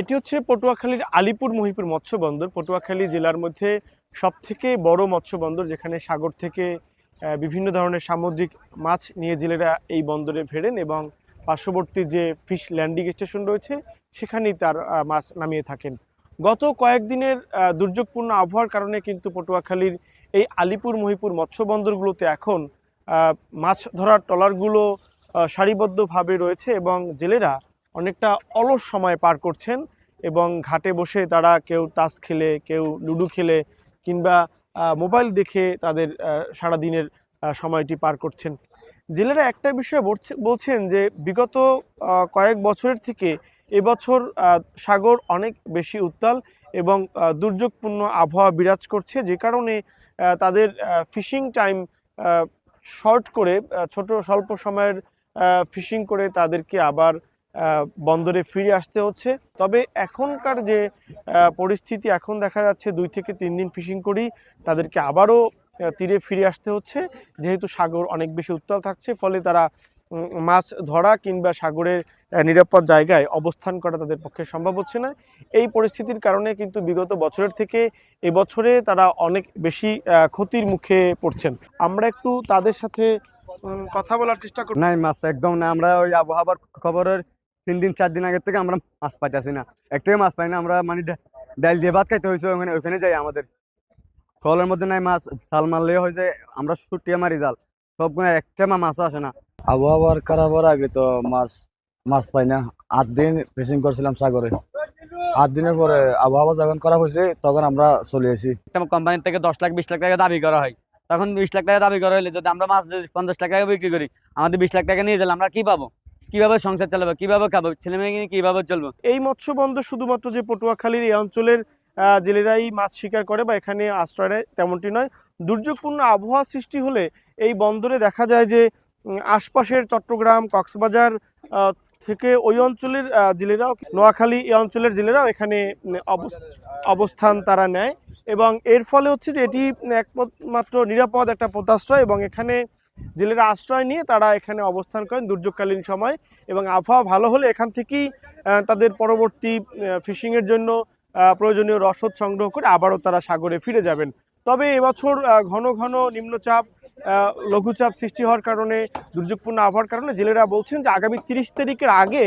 এটি হচ্ছে পটুয়াখালীর আলিপুর মহিপুর মৎস্য বন্দর। পটুয়াখালী জেলার মধ্যে সবথেকে বড় মৎস্য বন্দর, যেখানে সাগর থেকে বিভিন্ন ধরনের সামুদ্রিক মাছ নিয়ে জেলেরা এই বন্দরে ফেরেন এবং পার্শ্ববর্তী যে ফিশ ল্যান্ডিং স্টেশন রয়েছে সেখানেই তার মাছ নামিয়ে থাকেন। গত কয়েকদিনের দুর্যোগপূর্ণ আবহাওয়ার কারণে কিন্তু পটুয়াখালীর এই আলিপুর মহিপুর মৎস্য বন্দরগুলোতে এখন মাছ ধরার ট্রলারগুলো সারিবদ্ধভাবে রয়েছে এবং জেলেরা অনেকটা অলস সময় পার করছেন এবং ঘাটে বসে তারা কেউ তাস খেলে, কেউ লুডো খেলে কিংবা মোবাইল দেখে তাদের সারাদিনের সময়টি পার করছেন। জেলেরা একটা বিষয় বলছেন যে বিগত কয়েক বছরের থেকে এবছর সাগর অনেক বেশি উত্তাল এবং দুর্যোগপূর্ণ আবহাওয়া বিরাজ করছে, যে কারণে তাদের ফিশিং টাইম শর্ট করে ছোট স্বল্প সময়ের ফিশিং করে তাদেরকে আবার বন্দরে ফিরে আসতে হচ্ছে। তবে এখনকার যে পরিস্থিতি, এখন দেখা যাচ্ছে 2 থেকে 3 দিন ফিশিং করেই তাদেরকে আবারও তীরে ফিরে আসতে হচ্ছে, যেহেতু সাগর অনেক বেশি উত্তাল থাকছে। ফলে তারা মাছ ধরা কিংবা সাগরের নিরাপদ জায়গায় অবস্থান করা তাদের পক্ষে সম্ভব হচ্ছে না। এই পরিস্থিতির কারণে কিন্তু বিগত বছরের থেকে এবছরে তারা অনেক বেশি ক্ষতির মুখে পড়ছেন। আমরা একটু তাদের সাথে কথা বলার চেষ্টা করি। নাই, মাছ একদম না। আমরা ওই আবহাওয়ার খবরের 3 দিন 4 দিন আগের থেকে আমরা মাছ পাইতেছি না, একটাই মাছ পাই না। আমরা মানে ডাল দিয়ে ভাত খাইতে হয়েছে, ওখানে যাই। আমাদের কলের মধ্যে নাই মাছ, জাল মারলে হয়েছে আমরা শুটিয়ে মারি জাল, সব একটা মাছ আসে না। আবহাওয়ার খারাপ হওয়ার আগে তো মাছ পাই না। 8 দিন ফিশিং করছিলাম সাগরে। 8 দিনের পরে আবহাওয়া যখন খারাপ হয়েছে তখন আমরা চলে এসেছি। কোম্পানি থেকে 10 লাখ 20 লাখ টাকা দাবি করা হয়, তখন 20 লাখ টাকা দাবি করা হলে যদি আমরা মাছ 50 টাকা বিক্রি করি, আমাদের 20 লাখ টাকা নিয়ে গেলে আমরা কি পাবো? কিভাবে সংসার চালাবো, কিভাবে খাবো, ছেলে মেয়ে নিয়ে কিভাবে চলবো? এই মৎস্য বন্দর শুধুমাত্র যে পটুয়াখালীর এই অঞ্চলের জেলেরাই মাছ শিকার করে বা এখানে আশ্রয় নেয় তেমনটি নয়। দুর্যোগপূর্ণ আবহাওয়া সৃষ্টি হলে এই বন্দরে দেখা যায় যে আশপাশের চট্টগ্রাম, কক্সবাজার থেকে ওই অঞ্চলের জেলেরাও, নোয়াখালী এই অঞ্চলের জেলেরাও এখানে অবস্থান তারা নেয় এবং এর ফলে হচ্ছে যে এটি একমাত্র নিরাপদ একটা পোতাশ্রয় এবং এখানে জেলেরা আশ্রয় নিয়ে তারা এখানে অবস্থান করেন দুর্যোগকালীন সময়। এবং আবহাওয়া ভালো হলে এখান থেকেই তাদের পরবর্তী ফিশিংয়ের জন্য প্রয়োজনীয় রসদ সংগ্রহ করে আবারও তারা সাগরে ফিরে যাবেন। তবে এবছর ঘন ঘন নিম্নচাপ, লঘুচাপ সৃষ্টি হওয়ার কারণে, দুর্যোগপূর্ণ আবহাওয়ার কারণে জেলেরা বলছেন যে আগামী 30 তারিখের আগে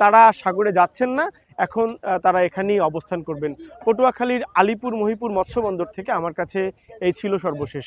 তারা সাগরে যাচ্ছেন না, এখন তারা এখানেই অবস্থান করবেন। পটুয়াখালীর আলিপুর মহিপুর মৎস্য বন্দর থেকে আমার কাছে এই ছিল সর্বশেষ।